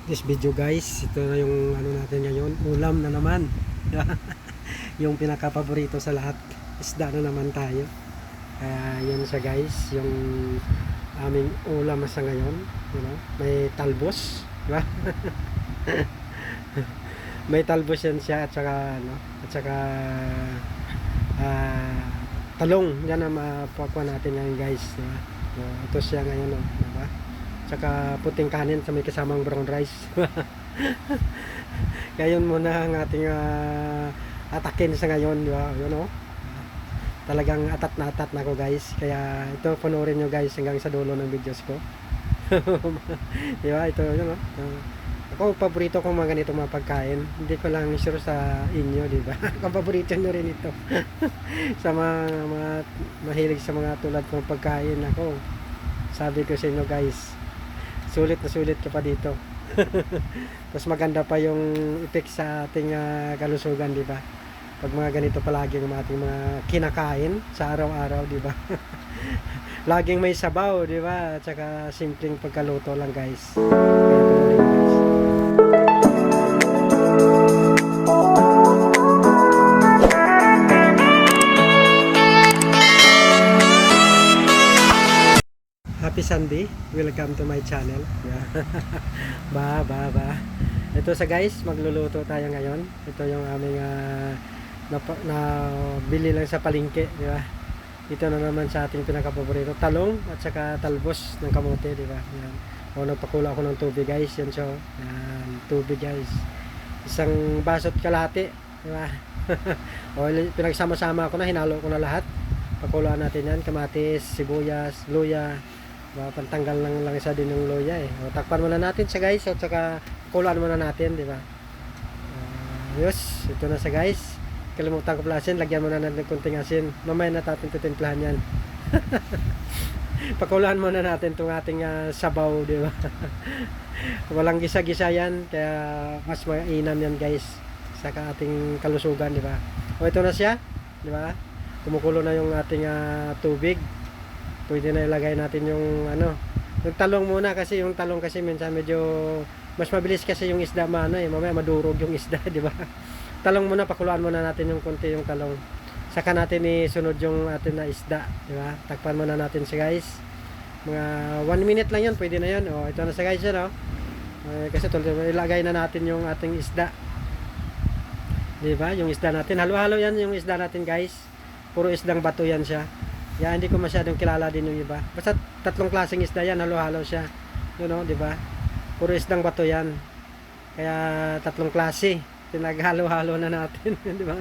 this video guys, ito na yung ano natin ngayon, ulam na naman. Yung pinaka-paborito sa lahat, isda na naman tayo. Kaya yun siya guys, yung aming ulam sa ngayon, you know? May talbos, di ba? May talbos yan siya at saka ano, at saka talong. Yan ang mapakuha natin ngayon guys, di ba? So, ito siya ngayon, no? Di ba? Tsaka puting kanin sa may kasamang brown rice. Kaya yun muna ang ating atakin sa ngayon, di ba? Yun, no? Talagang atat na ako guys. Kaya ito panoorin nyo guys hanggang sa dulo ng videos ko. Di ba? Ito yun, no? Ako paborito kong mga ganito mga pagkain. Hindi ko lang sure sa inyo, di ba? Kung paborito nyo rin ito. Sa mga mahilig sa mga tulad kong pagkain, ako sabi ko sa inyo guys, sulit na sulit ka pa dito. Tapos maganda pa yung effect sa ating kalusugan, di ba? Pag mga ganito palagi ng ating mga kinakain sa araw-araw, di ba? Laging may sabaw, di ba? At saka simpleng pagkaluto lang, guys. Happy Sunday, welcome to my channel. Yeah. ba. Ito sa guys, magluluto tayo ngayon. Ito yung aming na bili lang sa palengke, di ba? Ito na naman sa ating pinaka-paborito, talong at saka talbos ng kamote, di ba? Yan. O nagpakula ako ng tubig guys, yan so. Yan, tubig guys. Isang basot kalahati, di ba? O pinagsama-sama ko na, hinalo ko na lahat. Pakulaan natin yan, kamatis, sibuyas, luya. Pantanggal lang isa din ng luya eh. O, takpan muna natin siya guys, at saka pakulaan muna natin, di ba? Yes, ito na siya guys. Kalimutan ko pala asin, lagyan muna natin ng kunting asin. Mamaya na natin titimplahan yan. Pakulaan muna natin itong ating sabaw, di ba? Walang gisa-gisa yan, kaya mas mainam yan guys sa ating kalusugan, di ba? O ito na siya, di ba? Kumukulo na yung ating tubig. Pwede na ilagay natin yung yung talong muna, kasi yung talong kasi minsan medyo mas mabilis kasi yung isda mamaya madurog yung isda, di ba? Talong muna, pakuluan muna natin yung konti yung talong. Saka natin isunod yung atin na isda, di ba? Takpan muna natin siya guys. Mga 1 minute lang yun, pwede na yun. O, ito na siya guys, yun, o. Kasi ilagay na natin yung ating isda. Di ba? Yung isda natin. Halo-halo yan yung isda natin guys. Puro isdang bato yan siya. Yan, hindi ko masyadong kilala din yung iba. Basta tatlong klaseng isda yan, halo-halo siya. Yun, o, di ba? Puro isdang bato yan. Kaya tatlong klase. Pinaghalo-halo na natin, di ba?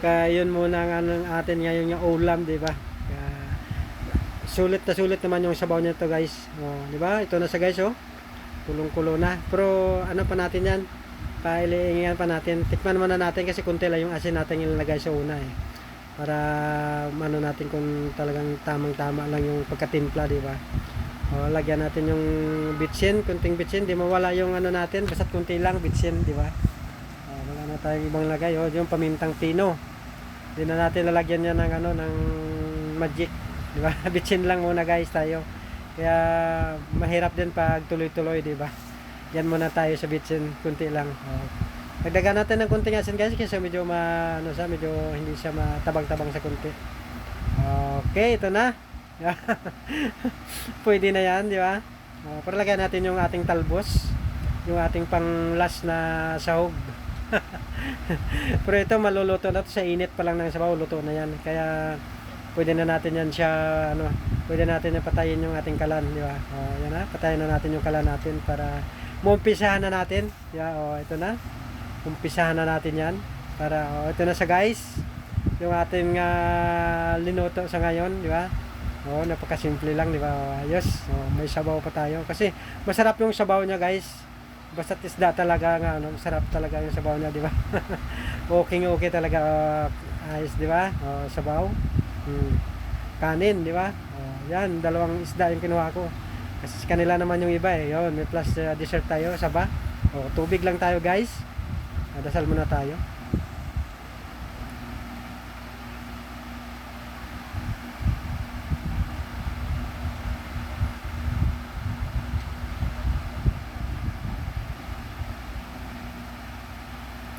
Kaya yun muna ang atin ngayon yung ulam, di ba? Sulit na sulit naman yung sabaw nito guys. Oh, di ba? Ito na sa guys, oh. Kulong-kulo na. Pero ano pa natin yan? Pailingan pa natin. Tikman muna natin kasi kunti lang yung asin natin ilalagay sa una eh. Para ano natin kung talagang tamang-tama lang yung pagkatimpla, di ba? O, lagyan natin yung bitsin, kunting bitsin, di mawala yung natin, basta't kunti lang bitsin, di ba? Wala na tayong ibang lagay, yung pamintang pino. Di na natin lalagyan yan ng ng magic, di ba? Bitsin lang muna guys tayo. Kaya mahirap din pag tuloy-tuloy, di ba? Yan muna tayo sa bitsin, kunti lang. Dagdagan natin ng kunting asin guys kasi medyo medyo hindi siya matabang-tabang sa kunti. Okay, ito na. Pwede na yan, di ba? Para lagyan natin yung ating talbos, yung ating pang last na sahog. Pero ito maluluto na to sa init pa lang ng sabaw, luto na yan. Kaya pwede na natin yan siya pwede natin na patayin yung ating kalan, di ba? Yan na, patayin na natin yung kalan natin para umpisahan na natin. Yeah, ito na. Umpisahan na natin yan para ito na sa guys. Yung ating linuto sa ngayon, di ba? Napakasimple lang, di ba? Ayos. May sabaw pa tayo. Kasi masarap yung sabaw niya, guys. Basta isda talaga masarap talaga yung sabaw niya, di ba? Okay talaga. Ayos, di ba? Sabaw. Kanin, di ba? Yan, dalawang isda yung kinuha ko. Kasi kanila naman yung iba eh. Yun, may plus dessert tayo, saba. Tubig lang tayo, guys. Dasal muna tayo.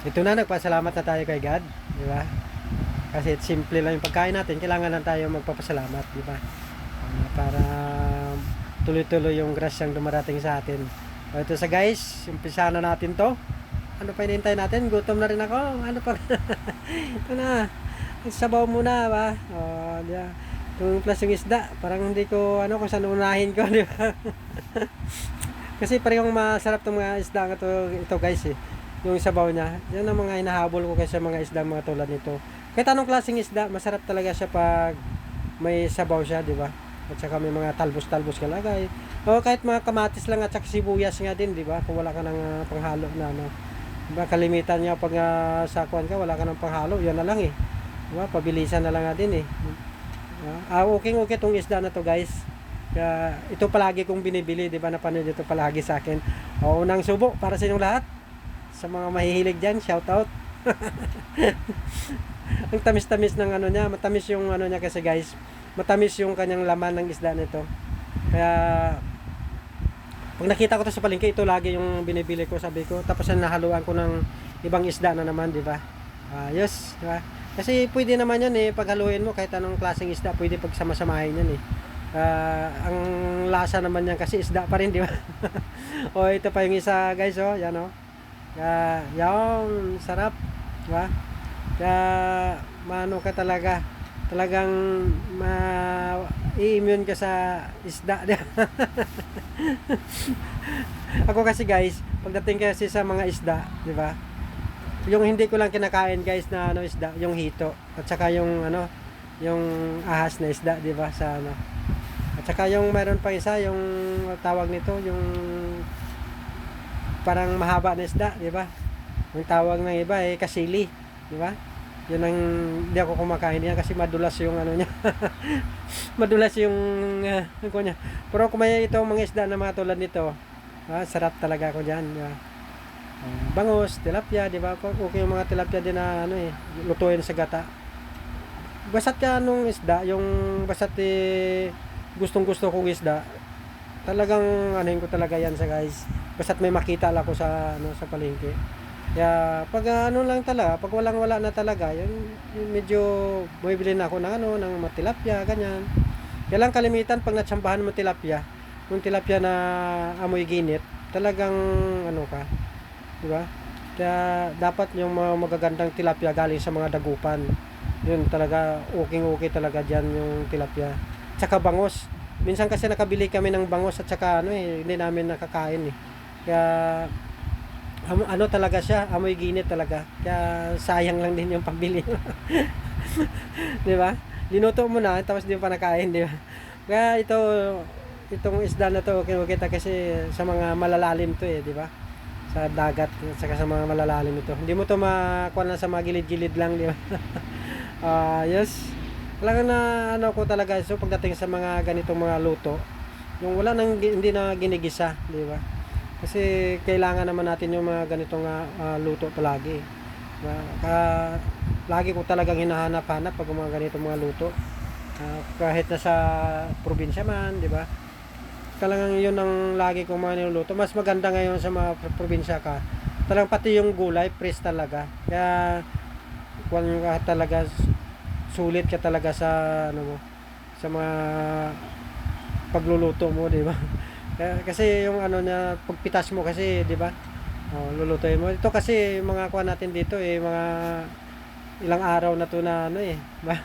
ito na, nagpasalamat na tayo kay God, di ba? Kasi simple lang yung pagkain natin, kailangan lang tayo magpapasalamat, di ba? Para tuloy-tuloy yung grasyang dumarating sa atin. O ito sa guys, umpisa na natin to. Ano pa hinihintay natin? Gutom na rin ako. Ano pa? Ito na. Sabaw muna ba? O, di ba? Itong klaseng isda, parang hindi ko, ano, kung saan unahin ko, di ba? Kasi parehong masarap itong mga isda ito guys eh. Yung sabaw niya. Yan ang mga hinahabol ko kasi mga isda mga tulad nito. Kahit anong klaseng isda, masarap talaga siya pag may sabaw siya, di ba? At saka may mga talbos-talbos ka lagay. O kahit mga kamatis lang at saka sibuyas nga din, di ba? Kung wala ka ng panghalo na ano. Diba, kalimitan niya pag sakuan ka, wala ka ng panghalo, yan na lang eh. Diba, pabilisan na lang nga din eh. Okay tong isda na to guys. Kaya ito palagi kong binibili, di ba? Napanood ito palagi sa akin. O, unang subo para sa inyong lahat. Sa mga mahihilig dyan, shout out. Ang tamis-tamis ng ano niya, matamis yung ano niya kasi guys. Matamis yung kanyang laman ng isda nito. Kaya pag nakita ko to sa palengke, ito lagi yung binibili ko, sabi ko. Tapos nahaluan ko ng ibang isda na naman, di ba? Yes, di ba? Kasi pwede naman yan eh, paghaluin mo kahit anong klaseng isda, pwede pagsama-samahin yan eh. Ang lasa naman yan kasi isda pa rin, di ba? O ito pa yung isa guys, oh, yan oh. Yung sarap, di ba? Kaya mano ka talaga, talagang i-immune ka sa isda. Ako kasi guys, pagdating kasi sa mga isda, di ba? Yung hindi ko lang kinakain guys na ano isda, yung hito at saka yung ano, yung ahas na isda, di ba? Sa ano. At saka yung mayroon pa isa, yung tawag nito, yung parang mahaba na isda, di ba? Yung tawag ng iba eh kasili, di ba? Yun ang hindi ako kumakain yan kasi madulas yung ano niya. Madulas yung ano niya. Pero kung may itong mga isda na mga tulad nito, sarap talaga ako diyan, di ba? Bangus, tilapia, di ba? Okay yung mga tilapia din na ano eh, lutuin sa gata. Basat ka nung isda, yung basat eh, gustong-gusto kong isda. Talagang anuhin ko talaga yan sa guys. Basat may makita lang ako sa ano sa palengke. Kaya pag ano lang talaga, pag walang-wala na talaga, yung medyo bumibili na ako ng ano, ng tilapia, ganyan. Kaya lang kalimitan pag natsambahan mo tilapia, yung tilapia na amoy ginit, talagang ano ka, di ba? Kaya dapat yung mga magagandang tilapia galing sa mga dagupan. Yun talaga, okay talaga diyan yung tilapia. Tsaka bangos. Minsan kasi nakabili kami ng bangos at saka ano eh, hindi namin nakakain eh. Kaya ano talaga siya, amoy ginit talaga. Kaya sayang lang din yung pambili. Di ba? Linuto mo na tapos di pa nakain, di ba? Kaya itong isda na to, kita kasi sa mga malalalim to eh, di ba? Sa dagat, at saka sa mga malalalim ito. Hindi mo to makuha na sa mga gilid-gilid lang, di ba? Yes. Talaga na ano ko talaga, so pagdating sa mga ganitong mga luto, yung wala nang hindi na ginigisa, di ba? Kasi kailangan naman natin yung mga ganitong luto palagi. Lagi ko talagang hinahanap-hanap pag mga ganitong mga luto. Kahit nasa probinsya man, di ba? Talagang yun ang lagi kong mga niluluto. Mas maganda ngayon sa mga probinsya ka. Talagang pati yung gulay, fresh talaga. Kaya kung ka talaga, sulit ka talaga sa ano mo, sa mga pagluluto mo, di ba? Kasi yung ano niya, pagpitas mo kasi, di ba? Lulutuin mo. Ito kasi mga kuha natin dito eh, mga ilang araw na to na ano eh, ba?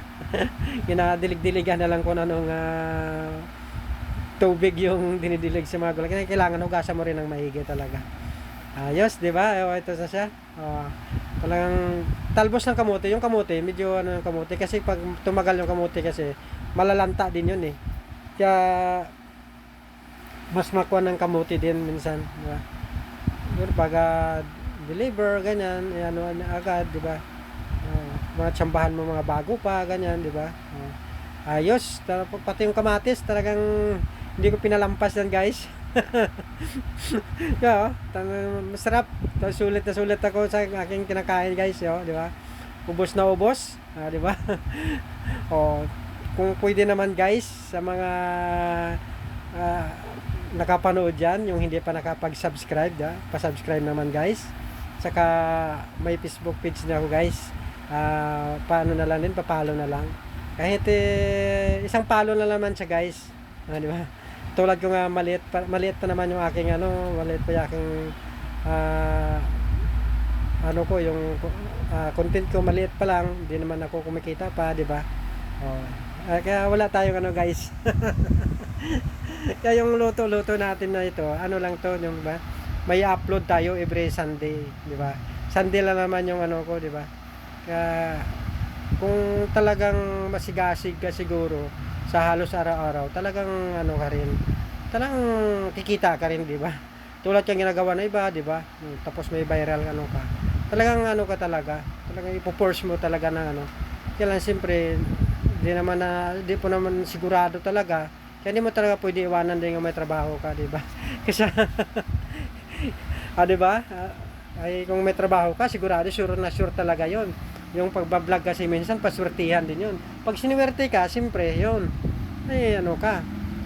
Ginadilig-diligan na lang kung anong tubig yung dinidilig sa mga gulay. Kaya kailangan hugasan mo rin ng maigi talaga. Ayos, di ba? Ito sa siya. Talagang talbos ng kamote. Yung kamote, medyo ano yung kamote kasi pag tumagal yung kamote kasi malalanta din yun eh. Kaya mas makuha ng kamote din minsan, di ba? Pero pag deliver ganyan, ano agad, di ba? Mga tsambahan mo mga bago pa ganyan, di ba? Ayos, pati yung kamatis talagang hindi ko pinalampas yan, guys. Yeah, masarap. Sulit na sulit ako sa aking kinakain, guys, yo, di ba? Ubos na ubos, di ba? Kung pwede naman, guys, sa mga nakapanood dyan, yung hindi pa nakapag-subscribe, pa-subscribe naman guys. Saka may Facebook page na ako guys. Paano na lang din, papalo na lang. Kahit isang palo na naman siya guys. Di ba? Tulad ko nga maliit pa naman yung aking maliit pa yung aking yung content ko maliit pa lang, hindi naman ako kumikita pa, di ba? Kaya wala tayong guys. Kaya yung luto-luto natin na ito, lang to, yung ba? May upload tayo every Sunday, di ba? Sunday lang naman yung ko, di ba? Kaya kung talagang masigasig ka siguro sa halos araw-araw, talagang ka rin. Talagang kikita ka rin, di ba? Tulad yung ginagawa na iba, di ba? Tapos may viral ka. Talagang ka talaga. Talagang ipo-force mo talaga na Kaya lang siyempre, di po naman sigurado talaga. Kaya hindi mo talaga pwede iwanan din yung may trabaho ka, di ba? Kasi di ba? Ay kung may trabaho ka, sigurado sure na sure talaga 'yon. Yung pagba-vlog kasi minsan paswertihan din 'yon. Pag siniwerte ka, siyempre 'yon. Ay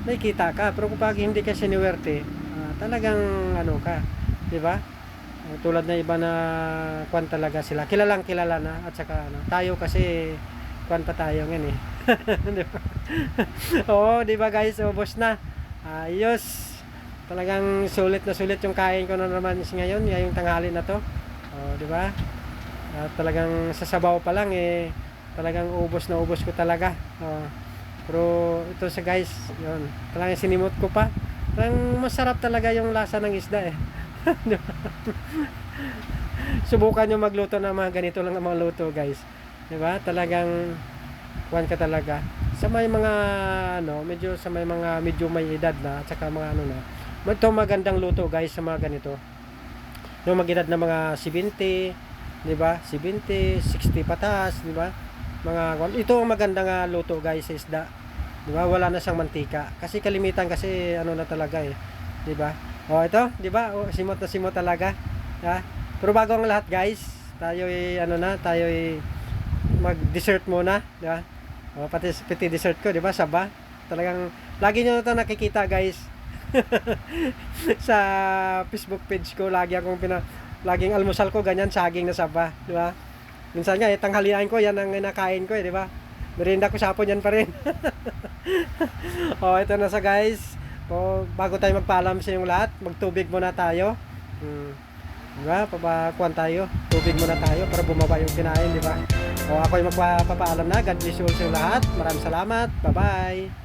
may kita ka. Pero kapag hindi ka siniwerte, talagang ka, di ba? Tulad na iba na kwan talaga sila. Kilalang kilala na at saka tayo kasi kwan pa tayo ngayon eh. Di ba? Oo, di ba guys? Ubos na. Ayos. Talagang sulit na sulit yung kain ko na naman ngayong tanghali na to. Di ba? Talagang sa sabaw pa lang talagang ubos na ubos ko talaga. Pero ito sa guys, yun. Talagang sinimot ko pa. Talagang masarap talaga yung lasa ng isda eh. Subukan nyo magluto ng mga ganito lang ang mga luto guys. Di ba? Talagang kuwan ka talaga. Sa may mga medyo may edad na at saka mga ito magandang luto guys sa mga ganito. Yung mag-edad na mga 70, di ba? 70, 60 pataas, di ba? Ito ang magandang luto guys sa isda. Di ba? Wala na siyang mantika. Kasi kalimitan kasi na talaga eh. Di ba? Ito, di ba? Simot na simot talaga. Ha? Pero bago ang lahat guys, tayo tayo mag-dessert muna, di ba? Pati dessert ko, di ba? Saba. Talagang lagi niyo ito nakikita guys. Sa Facebook page ko laging almusal ko ganyan, saging na saba, di ba? Minsan nga tanghalian ko yan ang nakain ko di ba? Merienda ko sapon yan pa rin. Ito na sa guys. Bago tayo magpaalam sa inyong lahat, magtubig muna tayo. Di ba? Papakuan tayo. Tubig muna tayo para bumaba yung kinain, di ba? Ako ay magpapaalam na. God bless you all sa lahat. Maraming salamat. Bye-bye.